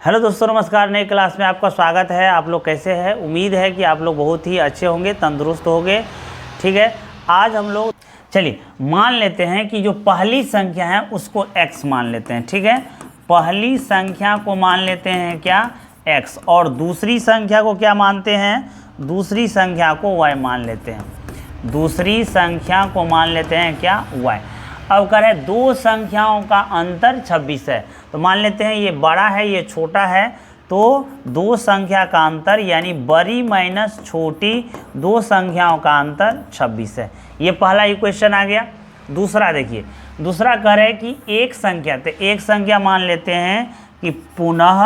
Hello दोस्तों, नमस्कार। नई क्लास में आपका स्वागत है। आप लोग कैसे हैं? उम्मीद है कि आप लोग बहुत ही अच्छे होंगे, तंदुरुस्त होंगे। ठीक है, आज हम लोग चलिए मान लेते हैं कि जो पहली संख्या है उसको x मान लेते हैं। ठीक है, पहली संख्या को मान लेते हैं क्या, x, और दूसरी संख्या को क्या मानते हैं, दूसरी संख्या को y मान लेते हैं। दूसरी संख्या को मान लेते हैं क्या, y। अब कह रहे हैं दो संख्याओं का अंतर 26 है, तो मान लेते हैं ये बड़ा है ये छोटा है, तो दो संख्या का अंतर यानी बड़ी माइनस छोटी दो संख्याओं का अंतर 26 है। ये पहला इक्वेशन आ गया। दूसरा देखिए, दूसरा कह रहे हैं कि एक संख्या, तो एक संख्या मान लेते हैं कि पुनः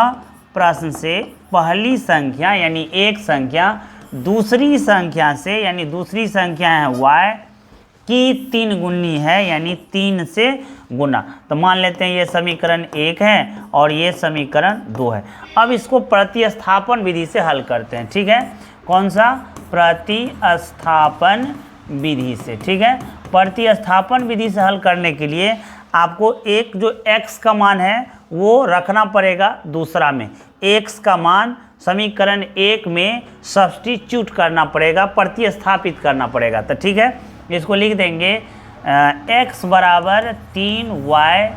प्रश्न से पहली संख्या यानी एक संख्या दूसरी संख्या से यानी दूसरी संख्या है y की 3 गुनी है यानी 3 से गुना। तो मान लेते हैं ये समीकरण 1 है और ये समीकरण 2 है। अब इसको प्रतिस्थापन विधि से हल करते हैं। ठीक है, कौन सा, प्रतिस्थापन विधि से। ठीक है, प्रतिस्थापन विधि से हल करने के लिए आपको एक जो x का मान है वो रखना पड़ेगा दूसरा में, x का मान समीकरण 1 में सब्स्टिट्यूट करना पड़ेगा, प्रतिस्थापित करना पड़ेगा। तो ठीक है, इसको लिख देंगे x बराबर 3y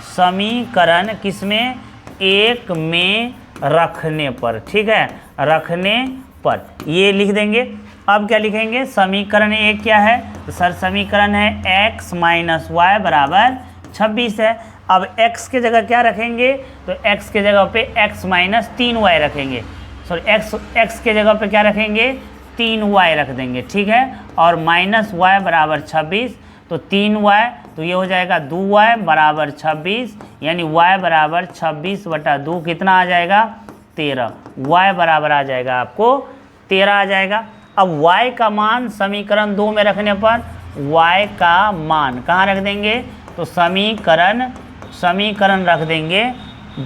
समीकरण किसमें, एक में रखने पर। ठीक है, रखने पर ये लिख देंगे। अब क्या लिखेंगे, समीकरण 1 क्या है, तो सर समीकरण है x माइनस वाई बराबर 26 है। अब x के जगह क्या रखेंगे, तो x के जगह पे x माइनस 3y रखेंगे, सॉरी x के जगह पे क्या रखेंगे, 3y रख देंगे। ठीक है, और माइनस y बराबर 26, तो 3y, तो ये हो जाएगा 2y बराबर 26 यानी y बराबर 26/2 कितना आ जाएगा, 13। y बराबर आ जाएगा आपको 13 आ जाएगा। अब y का मान समीकरण 2 में रखने पर y का मान कहाँ रख देंगे, तो समीकरण रख देंगे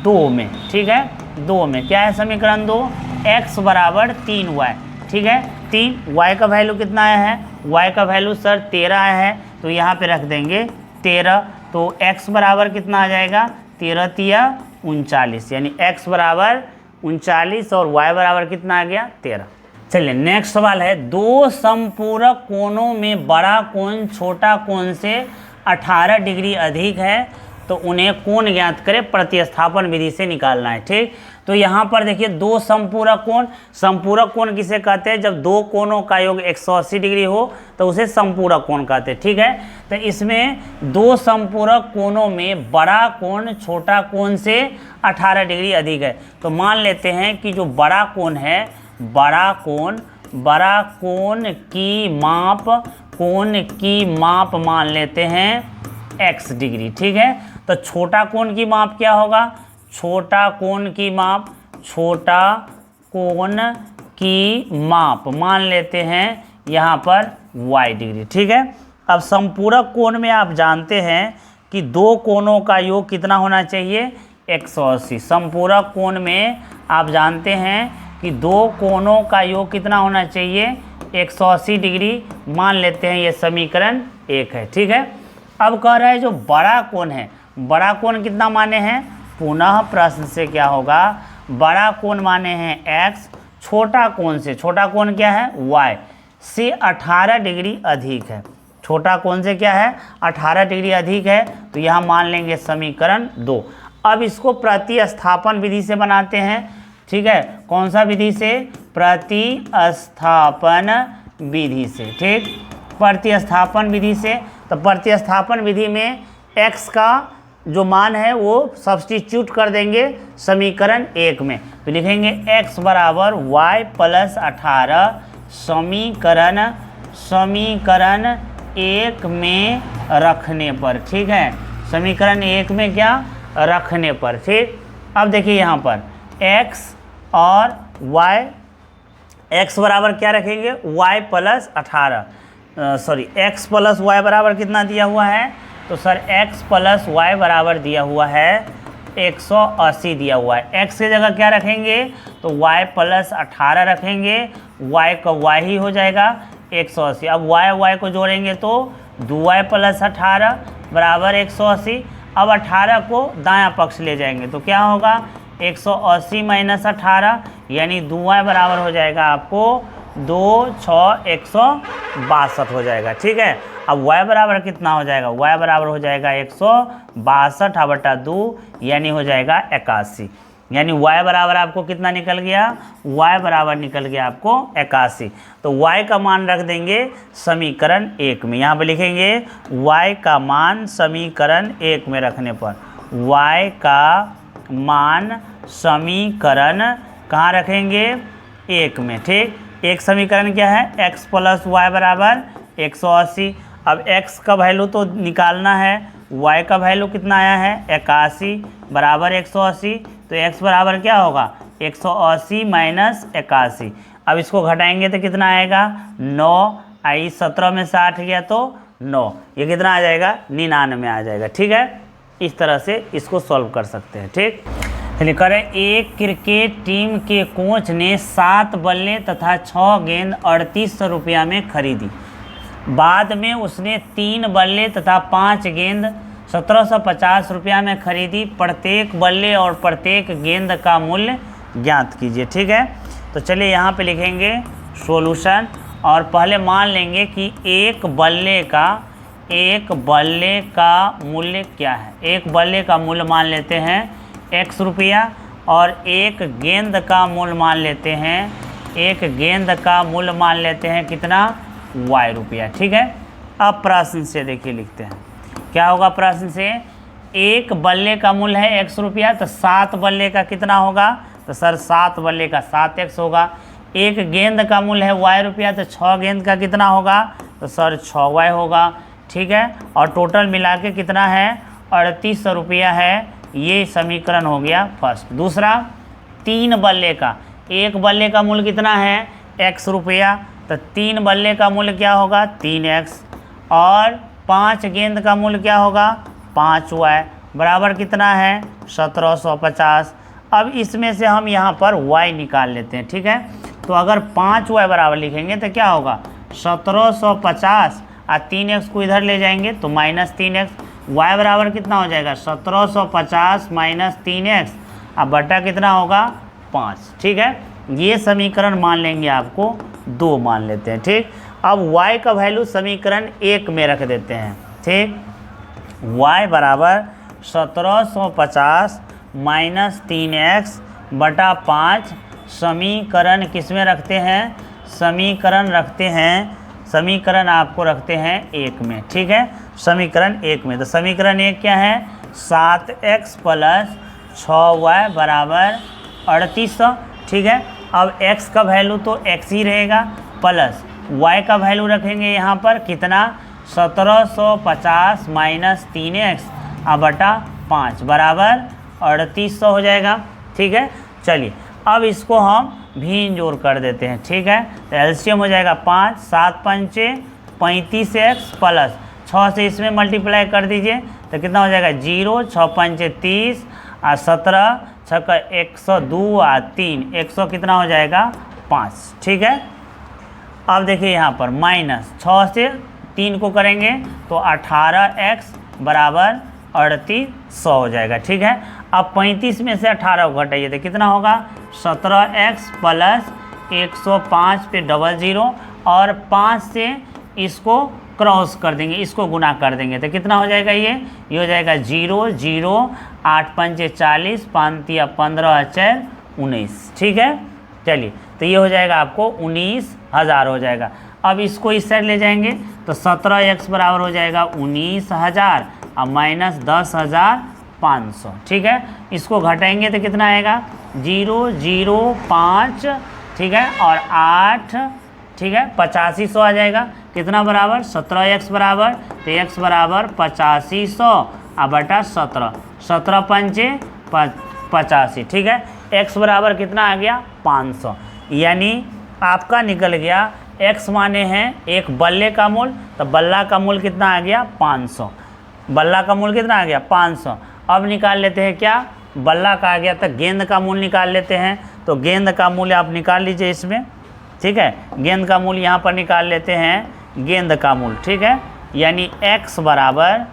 2 में। ठीक है, 2 में क्या है समीकरण 2, x बराबर 3y। ठीक है, 3y का वैल्यू कितना आया है, y का वैल्यू सर 13 आया है, तो यहाँ पे रख देंगे 13। तो x बराबर कितना आ जाएगा, 13 तिया 39 यानी x बराबर 39 और y बराबर कितना आ गया, 13। चलिए नेक्स्ट सवाल है, दो समपूरक कोणों में बड़ा कोण छोटा कोण से 18 डिग्री अधिक है, तो उन्हें कोण ज्ञात करें, प्रतिस्थापन विधि से निकालना है। ठीक, तो यहाँ पर देखिए दो समपूरक कोण, समपूरक कोण किसे कहते हैं, जब दो कोणों का योग 180 डिग्री हो तो उसे समपूरक कोण कहते हैं। ठीक है, तो इसमें दो समपूरक कोणों में बड़ा कोण छोटा कोण से 18 डिग्री अधिक है, तो मान लेते हैं कि जो बड़ा कोण है, बड़ा कोण की माप मान लेते हैं x डिग्री। ठीक है, तो छोटा कोण की माप क्या होगा, छोटा कोण की माप मान लेते हैं यहाँ पर y डिग्री। ठीक है, अब समपूरक कोण में आप जानते हैं कि दो कोणों का योग कितना होना चाहिए, 180। समपूरक कोण में आप जानते हैं कि दो कोणों का योग कितना होना चाहिए, 180 डिग्री। मान लेते हैं ये समीकरण 1 है। ठीक है, अब कह रहा है जो बड़ा कोण है, बड़ा कोण कितना माने हैं, पुनः प्रश्न से क्या होगा, बड़ा कोण माने हैं x, छोटा कोण से, छोटा कोण क्या है, y से 18 डिग्री अधिक है। छोटा कोण से क्या है, 18 डिग्री अधिक है, तो यहाँ मान लेंगे समीकरण 2। अब इसको प्रतिस्थापन विधि से बनाते हैं। ठीक है, कौन सा विधि से, प्रतिस्थापन विधि से। ठीक, प्रतिस्थापन विधि से, तो प्रतिस्थापन विधि में x का जो मान है वो सब्स्टिट्यूट कर देंगे समीकरण 1 में, तो लिखेंगे x बराबर y प्लस 18 समीकरण 1 में रखने पर। ठीक है, समीकरण 1 में क्या, रखने पर। ठीक, अब देखिए यहाँ पर x और y, x बराबर क्या रखेंगे, y plus 18, sorry x plus y बराबर कितना दिया हुआ है, तो सर x प्लस वाई बराबर दिया हुआ है 180 दिया हुआ है। x की जगह क्या रखेंगे, तो y प्लस 18 रखेंगे, y का y ही हो जाएगा 180। अब y को जोड़ेंगे तो 2y प्लस 18 बराबर 180। अब 18 को दायां पक्ष ले जाएंगे तो क्या होगा 180 माइनस 18 यानी 2y बराबर हो जाएगा आपको 2 6 162 हो जाएगा। ठीक है, अब y बराबर कितना हो जाएगा, y बराबर हो जाएगा 162/2 यानी हो जाएगा 81। यानी y बराबर आपको कितना निकल गया, y बराबर निकल गया आपको 81। तो y का मान रख देंगे समीकरण 1 में, यहाँ पे लिखेंगे y का मान समीकरण 1 में रखने पर, y का मान समीकरण कहाँ रखेंगे 1 में। ठीक, एक समीकरण क्या है x + y बराबर 180। अब x का वैल्यू तो निकालना है, y का वैल्यू कितना आया है 81 बराबर 180, तो x बराबर क्या होगा 180 माइनस 81। अब इसको घटाएंगे तो कितना आएगा 9, आई 17 में से 8 गया तो 9, ये कितना आ जाएगा 99 आ जाएगा। ठीक है, इस तरह से इसको सॉल्व कर सकते हैं। ठीक, चलिए करें। एक क्रिकेट टीम के कोच ने 7 बल्ले तथा 6 गेंद 3800 रुपया में खरीदी। बाद में उसने 3 बल्ले तथा 5 गेंद 1750 रुपया में खरीदी। प्रत्येक बल्ले और प्रत्येक गेंद का मूल्य ज्ञात कीजिए। ठीक है, तो चलिए यहाँ पे लिखेंगे सॉल्यूशन और पहले मान लेंगे कि एक बल्ले का मूल्य क्या है। एक बल्ले का मूल्य मान लेते हैं x रुपया और एक गेंद का मूल्य मान लेते हैं, कितना y रुपया। ठीक है, अब प्रश्न से देखिए लिखते हैं क्या होगा। प्रश्न से एक बल्ले का मूल्य है x रुपया, तो 7 बल्ले का कितना होगा, तो सर 7 बल्ले का 7x होगा। एक गेंद का मूल्य है y रुपया, तो 6 गेंद का कितना होगा, तो सर 6y होगा। ठीक है, और टोटल मिला के कितना है 3800 रुपया है। ये समीकरण हो गया फर्स्ट। दूसरा 3 बल्ले का, एक बल्ले का मूल्य कितना है x रुपया, तो 3 बल्ले का मूल्य क्या होगा 3x और 5 गेंद का मूल्य क्या होगा 5y बराबर कितना है 1750। अब इसमें से हम यहाँ पर y निकाल लेते हैं। ठीक है, तो अगर 5y बराबर लिखेंगे तो क्या होगा 1750 और 3x को इधर ले जाएंगे तो -3x, y बराबर कितना हो जाएगा 1750 माइनस 3x अब बटा कितना होगा 5। ठीक है, ये समीकरण मान लेंगे आपको 2 मान लेते हैं। ठीक, अब y का वैल्यू समीकरण 1 में रख देते हैं। ठीक, y बराबर 1750 माइनस 3x बटा 5 समीकरण किस में रखते हैं, समीकरण आपको रखते हैं 1 में। ठीक है, समीकरण 1 में, तो समीकरण 1 क्या है 7x + 6y बराबर 3800। ठीक है, अब x का वैल्यू तो x ही रहेगा प्लस y का वैल्यू रखेंगे यहाँ पर कितना 1750 माइनस 3x बटा 5 बराबर 3800 हो जाएगा। ठीक है, चलिए अब इसको हम भिन्न जोड़ कर देते हैं। ठीक है, तो एलसीएम हो जाएगा 5, 7 पंचे 35x प्लस 6 से इसमें मल्टीप्लाई कर दीजिए तो कितना हो जाएगा 0, 6 पंचे 30 और 17 6 का 102 और 3 100 कितना हो जाएगा 5। ठीक है, अब देखिए यहाँ पर -6 से 3 को करेंगे तो 18x बराबर 3800 हो जाएगा। ठीक है, अब 35 में से 18 को घटाइए तो कितना होगा 17x प्लस 105 पे 00 और 5 से इसको क्रॉस कर देंगे, इसको गुना कर देंगे तो कितना हो जाएगा ये हो जाएगा 0 0 8 पंचे 40 5 तिया 15 4 19। ठीक है, चलिए तो ये हो जाएगा आपको 19,000 हो जाएगा। अब इसको इस साइड ले जाएंगे तो 17x बराबर हो जाएगा 19,000 और माइनस 10,500। ठीक है, इसको घटाएंगे तो कितना आएगा 0 0 5 ठीक है और 8 ठीक है 8500 आ जाएगा। कितना बराबर 17x बराबर तो x बराबर 8500 और बटा 17 पंचे 85। ठीक है, x बराबर कितना आ गया 500। यानी आपका निकल गया x माने हैं एक बल्ले का मूल, तो बल्ला का मूल कितना आ गया 500। बल्ला का मूल कितना आ गया 500। अब निकाल लेते हैं क्या बल्ला का आ गया तो गेंद का मूल निकाल लेते हैं। तो गेंद का मूल्य आप निकाल लीजिए इसमें। ठीक है, गेंद का मूल्य यहाँ पर निकाल लेते हैं गेंद का मूल। ठीक है, यानी x बराबर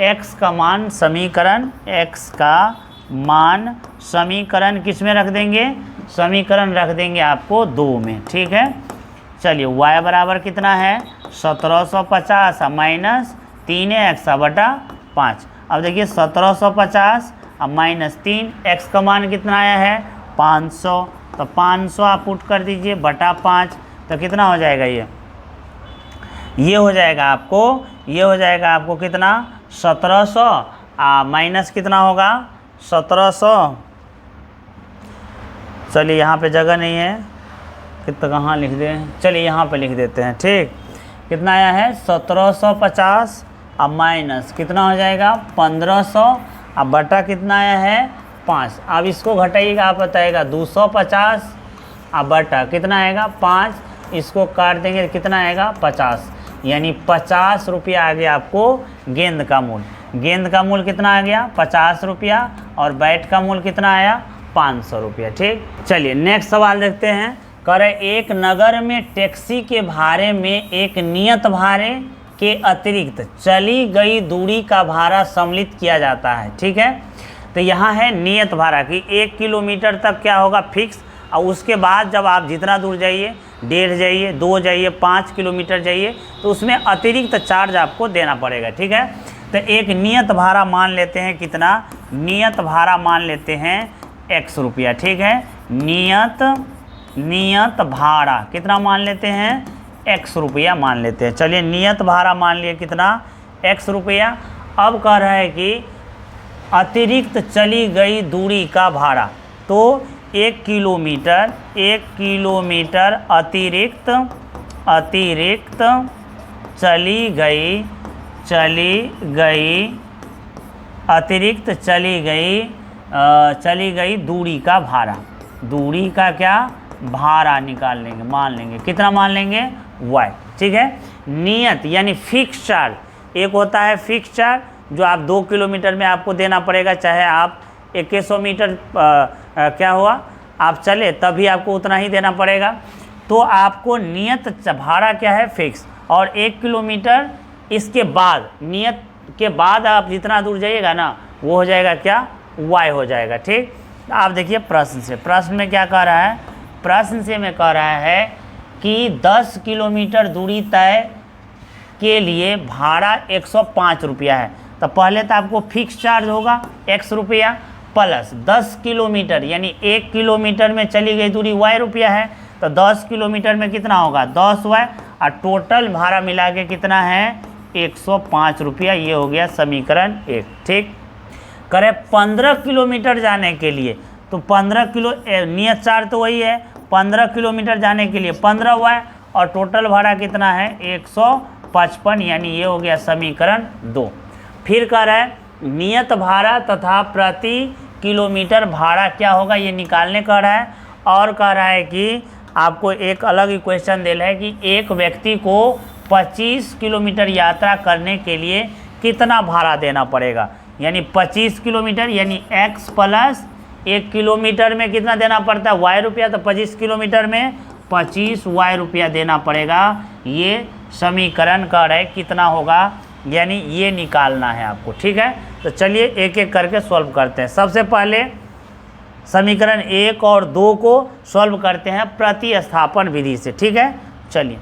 x का मान समीकरण, x का मान समीकरण किस में रख देंगे, समीकरण रख देंगे आपको 2 में, ठीक है। चलिए y बराबर कितना है 1750 माइनस 3x बटा 5। अब देखिए 1750 अब माइनस 3, x का मान कितना आया है 500, तो 500 आप पुट कर दीजिए बटा 5, तो कितना हो जाएगा ये हो जाएगा आपको, ये हो जाएगा आपको कितना 1700 माइनस कितना होगा 1700। चलिए यहाँ पे जगह नहीं है, कितना कहाँ लिख दें, चलिए यहाँ पे लिख देते हैं, ठीक। कितना आया है 1750 अब माइनस कितना हो जाएगा 1500 अब बटा कितना आया है 5। अब इसको घटाइएगा, आप बताइएगा 250 अब बटा कितना आएगा 5, इसको काट देंगे कितना आएगा 50, यानी 50 रुपया आ गया आपको गेंद का मूल। गेंद का मूल कितना आ गया 50 रुपया और बैट का मूल कितना आया 500 रुपया, ठीक। चलिए नेक्स्ट सवाल देखते हैं। कह रहे एक नगर में टैक्सी के भाड़े में एक नियत भाड़े के अतिरिक्त चली गई दूरी का भाड़ा सम्मिलित किया जाता है, ठीक है। तो यहाँ है नियत भाड़ा कि 1 किलोमीटर तक क्या होगा फिक्स, और उसके बाद जब आप जितना दूर जाइए 1.5 जाइए 2 जाइए 5 किलोमीटर जाइए तो उसमें अतिरिक्त चार्ज आपको देना पड़ेगा, ठीक है। तो एक नियत भाड़ा मान लेते हैं, कितना नियत भाड़ा मान लेते हैं x रुपया, ठीक है। नियत भाड़ा कितना मान लेते हैं x रुपया मान लेते हैं। चलिए नियत भाड़ा मान लिए कितना x रुपया। अब कह रहा है कि अतिरिक्त चली गई दूरी का भाड़ा, तो 1 किलोमीटर अतिरिक्त चली गई दूरी का भाड़ा, दूरी का क्या भाड़ा निकाल लेंगे, मान लेंगे कितना मान लेंगे y, ठीक है। नियत यानी फिक्स चार्ज, एक होता है फिक्स चार्ज जो आप 2 किलोमीटर में आपको देना पड़ेगा, चाहे आप 2100 मीटर क्या हुआ आप चले तभी आपको उतना ही देना पड़ेगा। तो आपको नियत भाड़ा क्या है फिक्स, और 1 किलोमीटर इसके बाद नियत के बाद आप जितना दूर जाइएगा ना वो हो जाएगा क्या y हो जाएगा, ठीक। आप देखिए प्रश्न में क्या कह रहा है, प्रश्न से में कह रहा है कि 10 किलोमीटर दूरी तय के लिए भाड़ा 105 रुपया है। तो पहले तो आपको फिक्स चार्ज होगा x रुपया प्लस 10 किलोमीटर यानी 1 किलोमीटर में चली गई दूरी y रुपया है, तो 10 किलोमीटर में कितना होगा 10y, और टोटल भाड़ा मिला के कितना है 105 रुपया। ये हो गया समीकरण 1, ठीक। करें 15 किलोमीटर जाने के लिए, तो 15 किलो नियत चार्ज तो वही है, 15 किलोमीटर जाने के लिए 15y और टोटल भाड़ा कितना है 155, यानी ये हो गया समीकरण 2। फिर कह रहा है नियत भाड़ा तथा प्रति किलोमीटर भाड़ा क्या होगा ये निकालने कह रहा है, और कह रहा है कि आपको एक अलग इक्वेशन दे रहा है कि एक व्यक्ति को 25 किलोमीटर यात्रा करने के लिए कितना भाड़ा देना पड़ेगा, यानी 25 किलोमीटर यानी x प्लस 1 किलोमीटर में कितना देना पड़ता है y रुपया, तो 25 किलोमीटर में 25y रुपया देना पड़ेगा। ये समीकरण का है कितना होगा, यानी ये निकालना है आपको, ठीक है। तो चलिए एक एक करके सॉल्व करते हैं। सबसे पहले समीकरण 1 और 2 को सॉल्व करते हैं प्रतिस्थापन विधि से, ठीक है। चलिए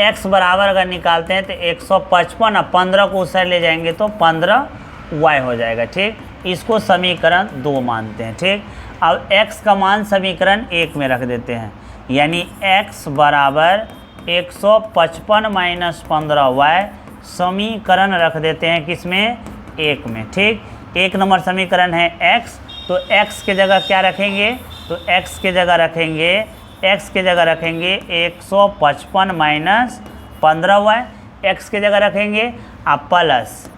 x बराबर अगर निकालते हैं तो 155 और 15 को उस ले जाएंगे तो 15y हो जाएगा, ठीक। इसको समीकरण 2 मानते हैं, ठीक। अब x का मान समीकरण 1 में रख देते हैं, यानी x बराबर 155 माइनस 15y समीकरण रख देते हैं किसमें 1 में, ठीक। 1 नंबर समीकरण है x, तो x के जगह क्या रखेंगे, तो x के जगह रखेंगे 155 माइनस 15y, x के जगह रखेंगे आप प्लस,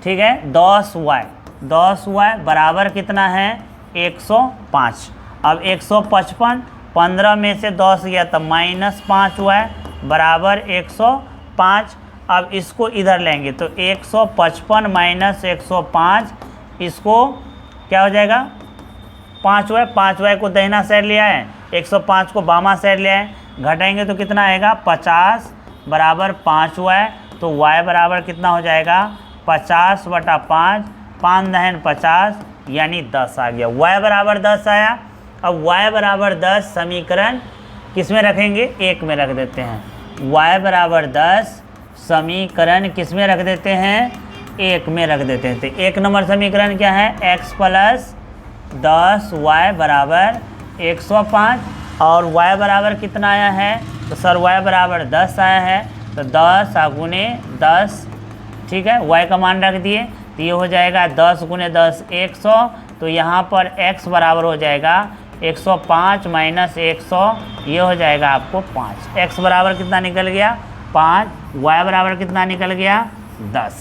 ठीक है 10y बराबर कितना है 105। अब 155 15 में से 10 गया तो माइनस 5y बराबर 105। अब इसको इधर लेंगे तो 155 माइनस 105, इसको क्या हो जाएगा 5y को दाहिना साइड ले आए, 105 को बामा साइड ले आए, घटाएंगे तो कितना आएगा 50 बराबर 5y, तो y बराबर कितना हो जाएगा 50/5, 5 दहन 50 यानी 10 आ गया। y बराबर 10 आया। अब y बराबर 10 समीकरण किस में रखेंगे? 1 में रख देते हैं। y बराबर 10 समीकरण किस में रख देते हैं? 1 में रख देते हैं। तो 1 नंबर समीकरण क्या है? x + 10y बराबर 105। और y बराबर कितना आया है? तो सर y बराबर 10 आया है, तो 10 गुने 10, ठीक है, y का मान रख दिए, तो ये हो जाएगा 10 गुने 10 100। तो यहाँ पर x बराबर हो जाएगा 105 - 100, ये हो जाएगा आपको 5। x बराबर कितना निकल गया? 5। y बराबर कितना निकल गया? 10।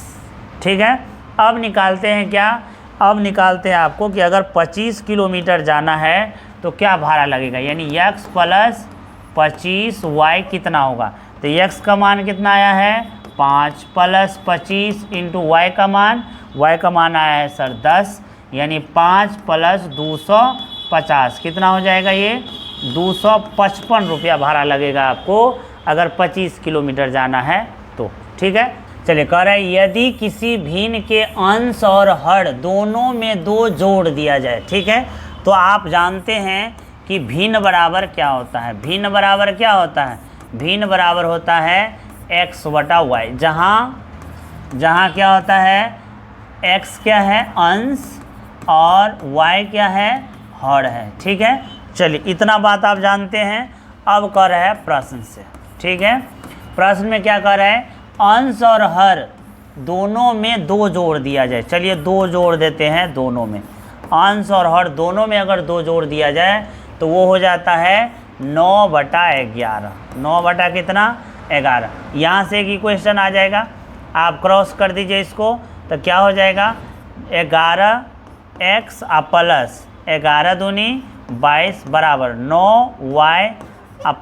ठीक है, अब निकालते हैं क्या? अब निकालते हैं आपको कि अगर 25 किलोमीटर जाना है तो क्या भाड़ा लगेगा, यानी x + 25y कितना होगा। तो x का मान कितना आया है? 5 + 25 × y का मान आया है सर 10, यानी 5 + 250 कितना हो जाएगा? ये 255 रुपया भाड़ा लगेगा आपको अगर 25 किलोमीटर जाना है तो। ठीक है, चलिए कह रहा है यदि किसी भिन्न के अंश और हर दोनों में 2 जोड़ दिया जाए। ठीक है, तो आप जानते हैं कि भिन्न बराबर क्या होता है? भिन्न बराबर क्या होता है? भिन्न बराबर होता है x/y, जहाँ क्या होता है? x क्या है? अंश, और y क्या है? हर है। ठीक है, चलिए इतना बात आप जानते हैं। अब कह रहा है प्रश्न से। ठीक है, प्रश्न में क्या कह रहा है? अंश और हर दोनों में 2 जोड़ दिया जाए। चलिए 2 जोड़ देते हैं दोनों में। अंश और हर दोनों में अगर 2 जोड़ दिया जाए तो वो हो जाता है 9/11। 9 बटा कितना? 11। यहाँ से एक इक्वेशन आ जाएगा, आप क्रॉस कर दीजिए इसको, तो क्या हो जाएगा? 11x प्लस 11 दूनी 22 बराबर 9y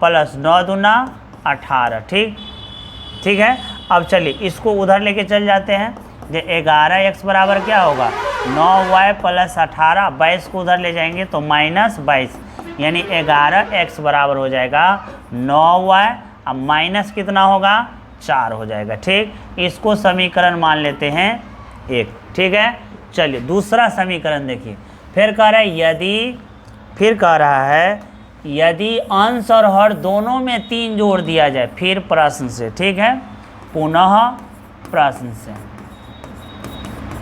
प्लस 9 दूना 18। ठीक है, अब चलिए इसको उधर लेके चल जाते हैं। जो 11x बराबर क्या होगा? 9y + 18, 22 को उधर ले जाएंगे तो -22, यानी 11x बराबर हो जाएगा 9y, अब माइनस कितना होगा? 4 हो जाएगा। ठीक, इसको समीकरण मान लेते हैं 1। ठीक है, चलिए दूसरा समीकरण देखिए। फिर कह रहा है यदि अंश और हर दोनों में 3 जोड़ दिया जाए। फिर प्रश्न से, ठीक है, पुनः प्रश्न से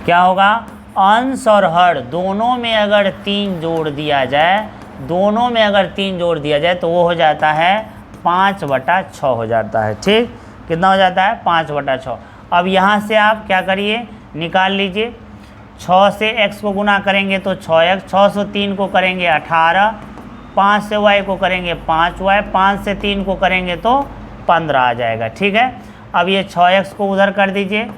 क्या होगा? अंश और हर दोनों में अगर 3 जोड़ दिया जाए, दोनों में अगर 3 जोड़ दिया जाए तो वो हो जाता है 5/6 हो जाता है। ठीक, कितना हो जाता है? 5/6। अब यहाँ से आप क्या करिए? निकाल लीजिए। 6 से x को गुना करेंगे तो 6x, 6 से 3 को करेंगे 18, 5 से y को करेंगे 5y, 5 से 3 को करेंगे तो 15 आ जाएगा। ठीक है, अब ये 6x को उधर कर दीजिए,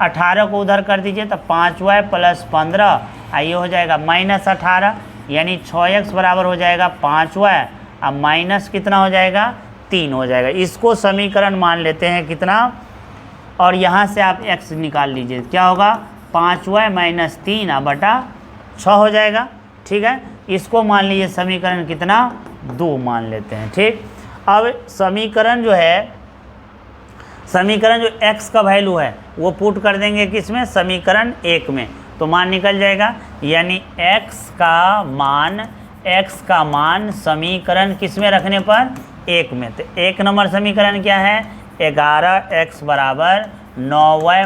18 को उधर कर दीजिए, तो 5y + 15, ये हो जाएगा -18, यानी 6x बराबर हो जाएगा 5y, अब माइनस कितना हो जाएगा? 3 हो जाएगा। इसको समीकरण मान लेते हैं कितना? और यहाँ से आप x निकाल लीजिए, क्या होगा? 5y - 3 बटा 6 हो जाएगा। ठीक है, इसको मान लीजिए समीकरण कितना? 2 मान लेते हैं। ठीक, अब समीकरण जो x का वैल्यू है वो पुट कर देंगे किस में? समीकरण 1 में, तो मान निकल जाएगा, यानी x का मान समीकरण किस में रखने पर? 1 में। तो 1 नंबर समीकरण क्या है? 11x बराबर 9y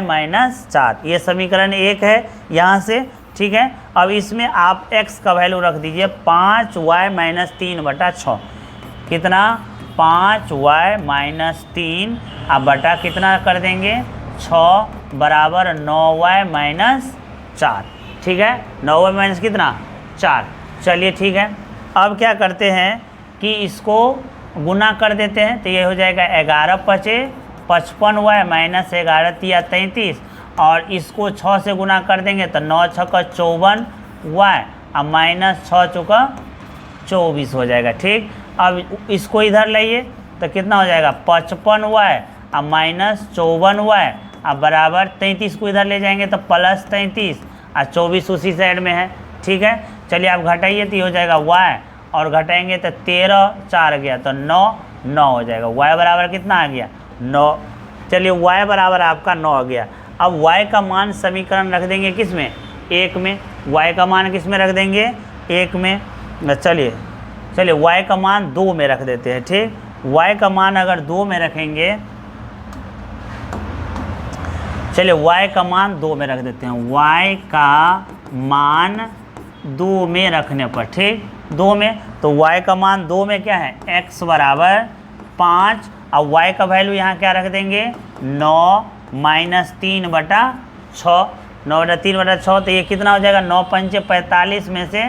- 4, ये समीकरण 1 है यहाँ से। ठीक है, अब इसमें आप x का वैल्यू रख दीजिए 5y - 3/6, कितना? 5y - 3 अब बटा कितना कर देंगे? 6 बराबर 9y - 4। ठीक है, 9y - कितना? 4। चलिए ठीक है, अब क्या करते हैं कि इसको गुना कर देते हैं, तो ये हो जाएगा 11 × 5 = 55y - 11 × 3 = 33, और इसको 6 से गुना कर देंगे तो 9 × 6 = 54y, अब -6 × 4 = 24 हो जाएगा। ठीक, अब इसको इधर लाइए तो कितना हो जाएगा? 55y, अब -54y, अब बराबर 33 को इधर ले जाएंगे तो +33, और 24 उसी साइड में है। ठीक है, चलिए आप घटाइए तो ये हो जाएगा y, और घटाएंगे तो 13, 4 गया तो 9 हो जाएगा। y बराबर कितना आ गया? 9। चलिए y बराबर आपका 9 आ गया। अब y का मान समीकरण रख देंगे किस में, 1 में। y का मान किस में रख देंगे, 1 में। चलिए y का मान 2 में रख देते हैं, ठीक। y का मान अगर 2 में रखेंगे, चलिए y का मान 2 में रख देते हैं। y का मान 2 में रखने पर, ठीक, 2 में, तो y का मान 2 में क्या है, x बराबर 5। अब y का वैल्यू यहाँ क्या रख देंगे, 9 माइनस 3/6, 9/3/6, तो ये कितना हो जाएगा, 9 पंचे 45 में से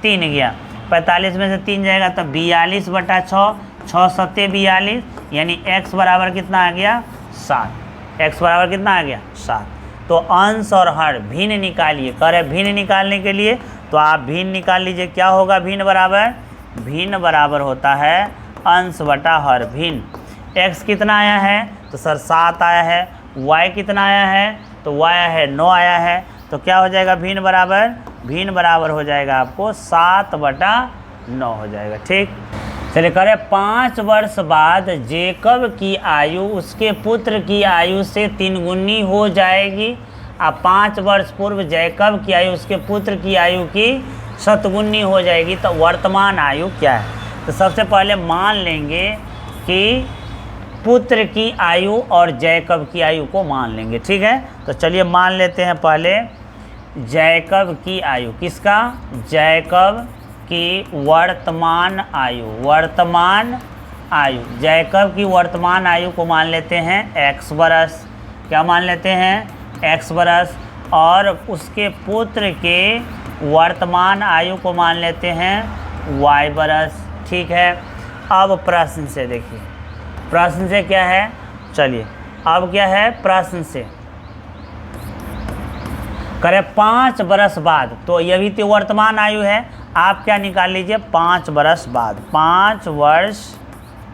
3 गया, 45 में से 3 जाएगा तो 42/6, 6 सत्ते 42, यानी x बराबर कितना आ गया, 7। x बराबर कितना आ गया, 7। तो अंश और हर भिन्न निकालिए, कह रहे भिन्न निकालने के लिए, तो आप भिन्न निकाल लीजिए। क्या होगा भिन्न बराबर, भिन्न बराबर होता है अंश बटा हर। भिन्न x कितना आया है, तो सर 7 आया है। y कितना आया है, तो y आया है 9 आया है। तो क्या हो जाएगा भिन्न बराबर, भिन्न बराबर हो जाएगा आपको 7/9 हो जाएगा, ठीक। चलिए करें 5 वर्ष बाद जेकब की आयु उसके पुत्र की आयु से 3 गुनी हो जाएगी। अब 5 वर्ष पूर्व जैकब की आयु उसके पुत्र की आयु की 7 गुनी हो जाएगी, तो वर्तमान आयु क्या है। तो सबसे पहले मान लेंगे कि पुत्र की आयु और जैकब की आयु को मान लेंगे, ठीक है। तो चलिए मान लेते हैं पहले जैकब की आयु, किसका, जैकब की वर्तमान आयु, वर्तमान आयु, जैकब की वर्तमान आयु को मान लेते हैं x बरस। क्या मान लेते हैं, x बरस। और उसके पुत्र के वर्तमान आयु को मान लेते हैं y बरस, ठीक है। अब प्रश्न से देखिए, प्रश्न से क्या है, चलिए अब क्या है प्रश्न से, करें 5 बरस बाद, तो ये भी तो वर्तमान आयु है। आप क्या निकाल लीजिए, 5 बरस बाद, 5 वर्ष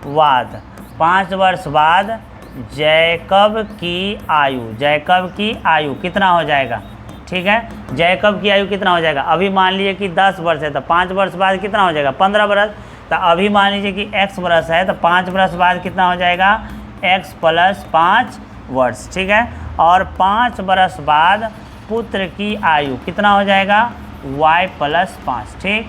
बाद, 5 वर्ष बाद जैकब की आयु, जैकब की आयु कितना हो जाएगा, ठीक है। जैकब की आयु कितना हो जाएगा, अभी मान लीजिए कि 10 वर्ष है, तो 5 वर्ष बाद कितना हो जाएगा, 15 बरस। तो अभी मान लीजिए कि x बरस है, तो 5 बरस बाद कितना हो जाएगा, x + 5 वर्ष, ठीक है। और 5 बरस बाद पुत्र की आयु कितना हो जाएगा, y + 5, ठीक।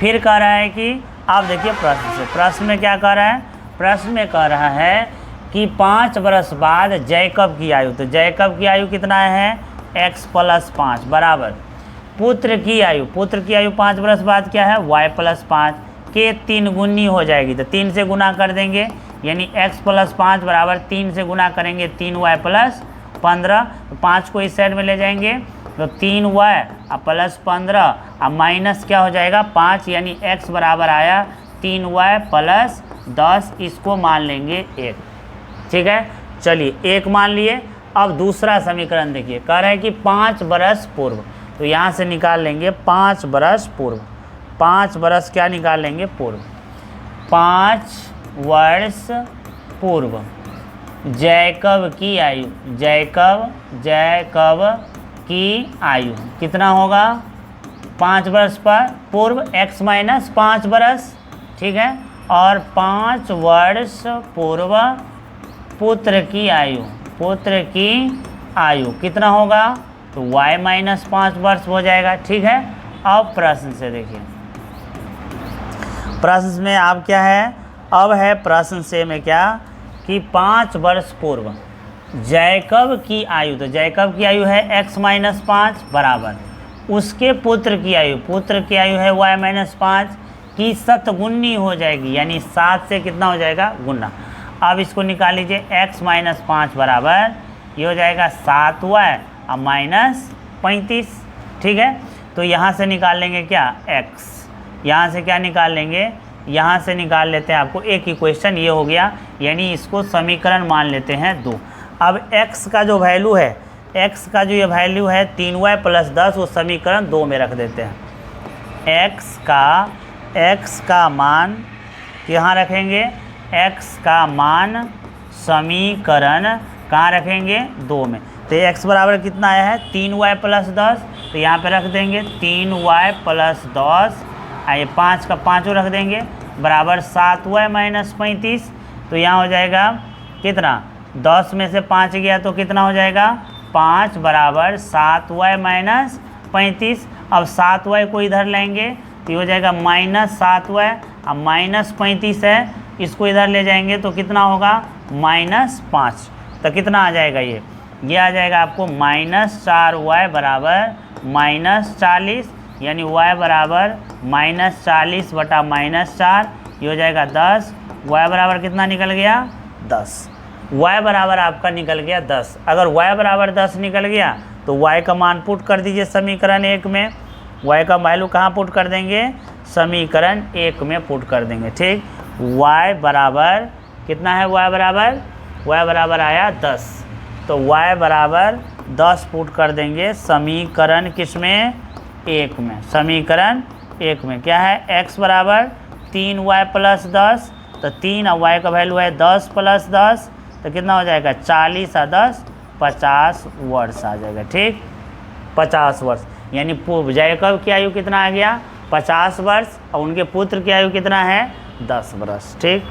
फिर कह रहा है कि आप देखिए प्रश्न से, प्रश्न में क्या कह रहा है, प्रश्न में कह रहा है कि 5 बरस बाद जैकब की आयु, तो जैकब की आयु कितना है, x + 5 बराबर पुत्र की आयु, पुत्र की आयु 5 बरस बाद क्या है, y + 5 के 3 गुनी हो जाएगी। तो 3 से गुना कर देंगे, यानी x + 5 बराबर 3 से गुना करेंगे 3y + 15, तो 5 को इस साइड में ले जाएंगे, तो 3y + 15 अब माइनस क्या हो जाएगा 5, यानी x बराबर आया 3y + 10, इसको मान लेंगे 1, ठीक है। चलिए 1 मान लिए। अब दूसरा समीकरण देखिए, कह रहा है कि 5 बरस पूर्व, तो यहाँ से निकाल लेंगे 5 बरस पूर्व, 5 बरस क्या निकाल लेंगे पूर्व, 5 वर्ष पूर्व जैकब की आयु, जैकब की आयु कितना होगा, 5 वर्ष पर पूर्व x - 5 बरस, ठीक है। और 5 वर्ष पूर्व पुत्र की आयु, पुत्र की आयु कितना होगा, तो y - 5 वर्ष हो जाएगा, ठीक है। अब प्रश्न से देखिए, प्रश्न में आप क्या है, अब है प्रश्न से में क्या कि 5 वर्ष पूर्व जैकब की आयु, तो जैकब की आयु है x - 5 बराबर उसके पुत्र की आयु, पुत्र की आयु है y - 5 की 7 गुनी हो जाएगी, यानी 7 से कितना हो जाएगा गुना। अब इसको निकाल लीजिए, x - 5 बराबर ये हो जाएगा 7y - 35, ठीक है। तो यहाँ से निकाल लेंगे क्या x, यहाँ से क्या निकाल लेंगे, यहाँ से निकाल लेते हैं, आपको एक इक्वेशन ये हो गया, यानी इसको समीकरण मान लेते हैं 2। अब x का जो वैल्यू है, x का जो ये वैल्यू है 3y + 10, वो समीकरण 2 में रख देते हैं। x का मान यहाँ रखेंगे, x का मान समीकरण कहाँ रखेंगे 2 में। तो x बराबर कितना आया है 3y + 10, तो यहाँ पे रख देंगे 3y + 10, ये 5 का 5 रख देंगे बराबर 7y - 35। तो यहाँ हो जाएगा कितना, 10 में से 5 गया तो कितना हो जाएगा 5 बराबर 7y माइनस 35। अब 7y को इधर लेंगे तो ये हो जाएगा -7y। अब -35 है, इसको इधर ले जाएंगे तो कितना होगा -5। तो कितना आ जाएगा ये आ जाएगा आपको -4y बराबर -40, यानी y बराबर -40 बटा -4, ये हो जाएगा 10। y बराबर कितना निकल गया 10। y बराबर आपका निकल गया 10। अगर y बराबर 10 निकल गया तो y का मान पुट कर दीजिए समीकरण 1 में। y का वैल्यू कहाँ पुट कर देंगे, समीकरण 1 में पुट कर देंगे। ठीक, y बराबर कितना है, y बराबर आया 10। तो y बराबर 10 पुट कर देंगे समीकरण किसमें, 1 में। समीकरण 1 में क्या है, x बराबर 3y प्लस 10, तो 3 और y का वैल्यू है 10 प्लस 10, तो कितना हो जाएगा 40 और 10 50 वर्ष आ जाएगा। ठीक, 50 वर्ष, यानी जैकब की आयु कितना आ गया 50 वर्ष और उनके पुत्र की आयु कितना है 10 वर्ष। ठीक।